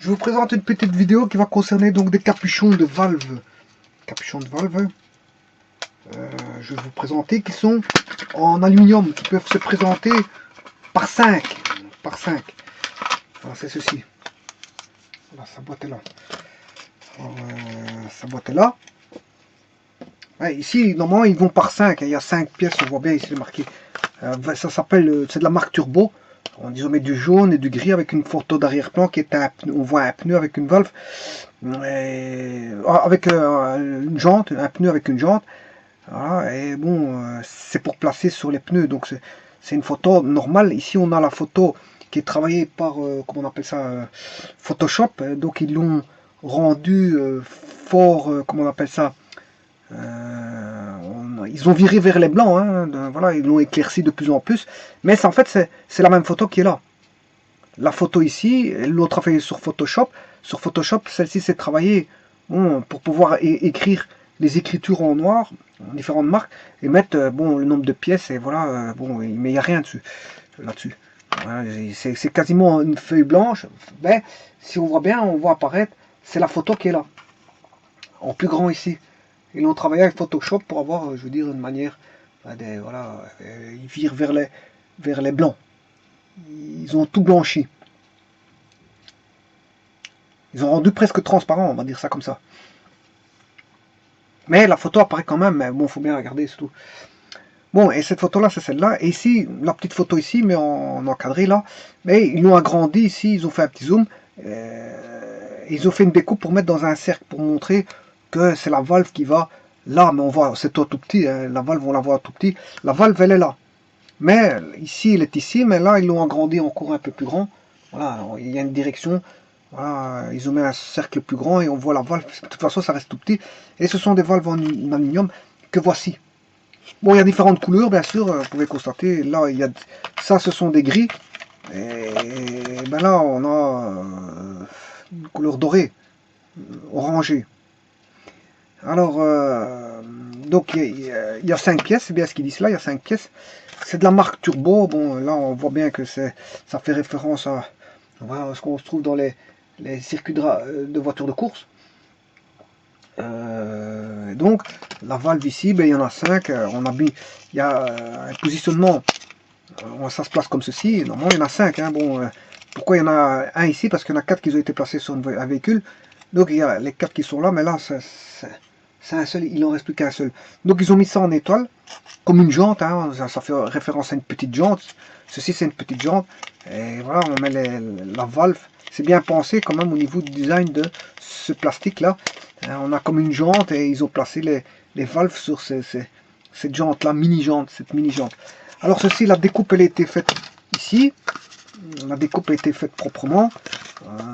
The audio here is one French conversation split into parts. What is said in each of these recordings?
Je vous présente une petite vidéo qui va concerner donc des capuchons de valve. Capuchons de valve. Je vais vous présenter qui sont en aluminium, qui peuvent se présenter par 5. Voilà, c'est ceci. Voilà, sa boîte est là. Alors, sa boîte est là. Ouais, ici, normalement, ils vont par 5. Il y a 5 pièces, on voit bien ici le marqué. Ça s'appelle, c'est de la marque Turbo. Ils ont mis du jaune et du gris avec une photo d'arrière-plan qui est un pneu. On voit un pneu avec une valve, avec une jante, un pneu avec une jante. Voilà, et bon, c'est pour placer sur les pneus. Donc c'est une photo normale. Ici, on a la photo qui est travaillée par, comment on appelle ça, Photoshop. Donc ils l'ont rendu fort, comment on appelle ça. Ils ont viré vers les blancs, hein, voilà, ils l'ont éclairci de plus en plus, mais en fait c'est la même photo qui est là. La photo ici, l'autre a fait sur Photoshop. Sur Photoshop, celle-ci s'est travaillée pour pouvoir écrire les écritures en noir, différentes marques, et mettre bon, le nombre de pièces, et voilà, bon, mais il n'y a rien dessus, là-dessus. Voilà, c'est quasiment une feuille blanche, mais si on voit bien, on voit apparaître, c'est la photo qui est là, en plus grand ici. Ils ont travaillé avec Photoshop pour avoir, je veux dire, une manière, voilà, ils virent vers les blancs. Ils ont tout blanchi. Ils ont rendu presque transparent, on va dire ça comme ça. Mais la photo apparaît quand même, mais bon, faut bien la regarder, c'est tout. Bon, et cette photo-là, c'est celle-là. Et ici, la petite photo ici, mais en encadré là. Mais ils l'ont agrandi ici, ils ont fait un petit zoom. Ils ont fait une découpe pour mettre dans un cercle, pour montrer que c'est la valve qui va là. Mais on voit, c'est tout petit, hein, la valve, on la voit tout petit. La valve, elle est là. Mais ici, elle est ici, mais là, ils l'ont agrandi encore un peu plus grand. Voilà, il y a une direction. Voilà, ils ont mis un cercle plus grand et on voit la valve. De toute façon, ça reste tout petit. Et ce sont des valves en aluminium que voici. Bon, il y a différentes couleurs, bien sûr. Vous pouvez constater. Là, il y a ça, ce sont des gris. Et ben là, on a une couleur dorée, orangée. Alors, donc il y a 5 pièces, c'est bien ce qu'ils disent là, il y a 5 pièces. C'est de la marque Turbo. Bon, là, on voit bien que ça fait référence à voilà, ce qu'on se trouve dans les circuits de voitures de course. Donc, la valve ici, ben, il y en a 5. On a mis, il y a un positionnement, ça se place comme ceci. Normalement, il y en a 5. Hein, bon, pourquoi il y en a un ici? Parce qu'il y en a 4 qui ont été placés sur un véhicule. Donc, il y a les 4 qui sont là, mais là, c'est un seul, il n'en reste plus qu'un seul. Donc, ils ont mis ça en étoile, comme une jante. Hein, ça fait référence à une petite jante. Ceci, c'est une petite jante. Et voilà, on met la valve. C'est bien pensé quand même au niveau du design de ce plastique-là. On a comme une jante et ils ont placé les valves sur cette jante-là, cette mini-jante. Alors ceci, la découpe, elle a été faite ici. La découpe a été faite proprement.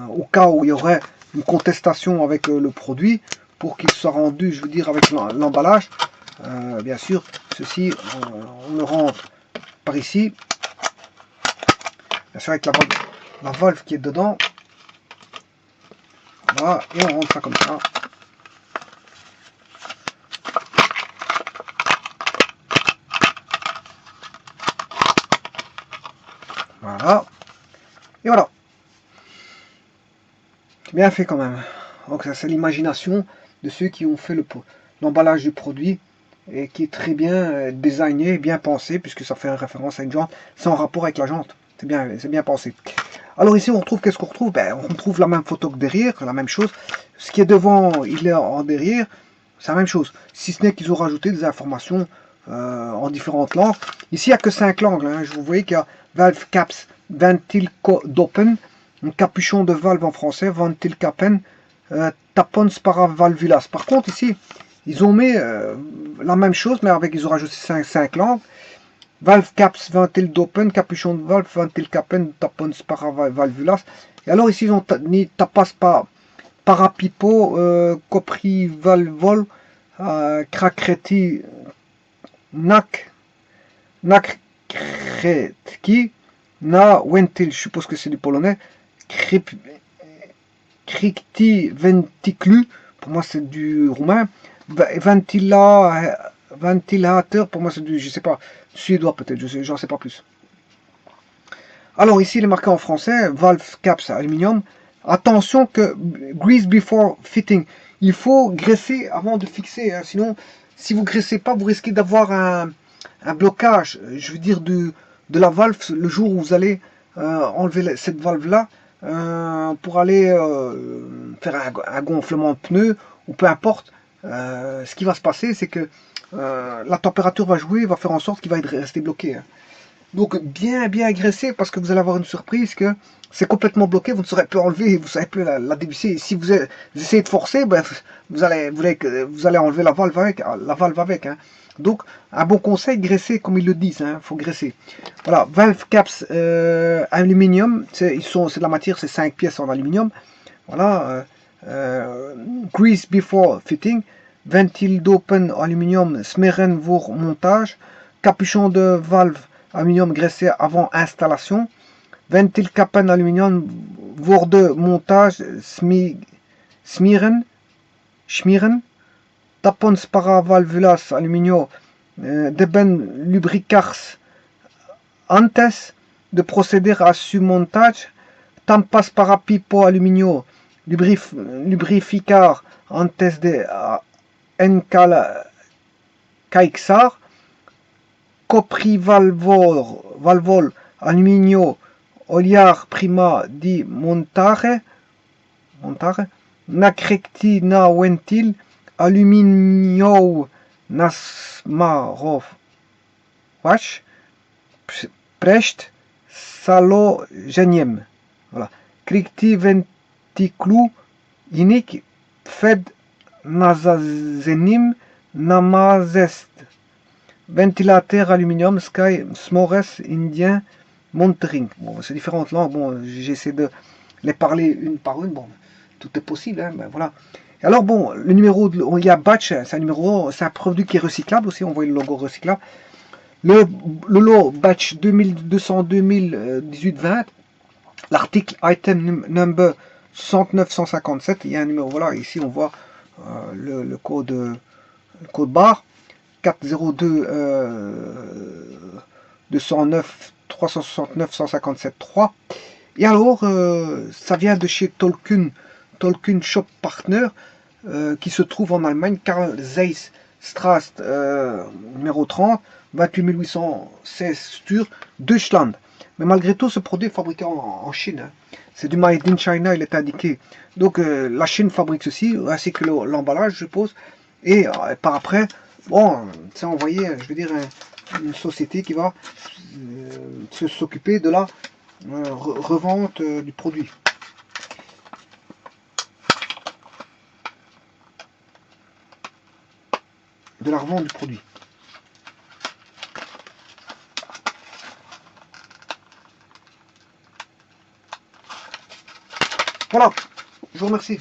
Au cas où il y aurait une contestation avec le produit, pour qu'il soit rendu, je veux dire, avec l'emballage. Bien sûr, ceci, on le rentre par ici. Bien sûr, avec la valve qui est dedans. Voilà, et on rentre ça comme ça. Voilà. Et voilà. C'est bien fait quand même. Donc ça, c'est l'imagination de ceux qui ont fait l'emballage du produit et qui est très bien designé, bien pensé, puisque ça fait référence à une jante. C'est en rapport avec la jante. C'est bien pensé. Alors ici, on retrouve, qu'est-ce qu'on retrouve? Ben, on retrouve la même photo que derrière, la même chose. Ce qui est devant, il est en derrière. C'est la même chose. Si ce n'est qu'ils ont rajouté des informations en différentes langues. Ici, il n'y a que 5 langues. Hein. Vous voyez qu'il y a Valve Caps, Ventil d'Open, un capuchon de valve en français, Ventil Capen, Tapons Paravalvulas. Par contre, ici, ils ont mis la même chose, mais ils ont rajouté 5 langues. Valve Caps, Ventil d'Open, capuchon de valve, Ventil Capen, Tapons Paravalvulas. Et alors ici, ils ont mis Tapas Parapipo, Coprivalvol, Krakreti, Nakretki, Na Wentil, je suppose que c'est du polonais, Krikti Venticlu, pour moi c'est du roumain, Ventilateur, pour moi c'est du, je sais pas, suédois peut-être, j'en sais pas plus. Alors ici il est marqué en français, Valve Caps Aluminium, Attention que grease before fitting. Il faut graisser avant de fixer. Hein. Sinon, si vous graissez pas, vous risquez d'avoir un blocage. Je veux dire de la valve le jour où vous allez enlever cette valve là pour aller faire un gonflement de pneu ou peu importe. Ce qui va se passer, c'est que la température va jouer, va faire en sorte qu'il va rester bloqué. Hein. Donc bien graisser parce que vous allez avoir une surprise que c'est complètement bloqué, vous ne saurez plus enlever, vous ne savez plus la dévisser. Et si vous essayez de forcer, ben, vous allez enlever la valve avec. Hein. Donc un bon conseil, graisser comme ils le disent, hein, faut graisser. Voilà, valve caps aluminium, c'est de la matière, c'est 5 pièces en aluminium. Voilà, grease before fitting, ventile d'open aluminium, smeren voor montage, capuchon de valve aluminium graissé avant installation, ventilkappen aluminium voor de montage schmieren, tampons paravalvulas aluminium deben lubricars antes de procéder à ce montage, tampas para pipo aluminium lubrificar antes de encaixar, coprivalvol alluminio oliar prima di montare nacrectina ventil alluminio nasmarov wash prest salogeniem. Voilà. Cricti venticlu inic fed nasazenim namazest. Ventilateur aluminium Sky Smores Indien Monitoring. Bon, c'est différentes langues. Bon, j'essaie de les parler une par une. Bon, tout est possible. Hein, ben voilà. Et alors bon, le numéro, il y a batch, c'est un numéro, c'est un produit qui est recyclable aussi. On voit le logo recyclable. Le lot batch 2200-2018-20. L'article item number 69157. Il y a un numéro. Voilà, ici on voit le code barre. 402 209 369 157 3. Et alors, ça vient de chez Tolkien Shop Partner, qui se trouve en Allemagne, Karl Zeiss Strasse numéro 30, 28 816 Stur, Deutschland. Mais malgré tout, ce produit est fabriqué en Chine. Hein. C'est du Made in China, il est indiqué. Donc la Chine fabrique ceci, ainsi que l'emballage, je suppose. Et par après, bon, c'est envoyé, je veux dire, une société qui va s'occuper de la revente du produit. De la revente du produit. Voilà, je vous remercie.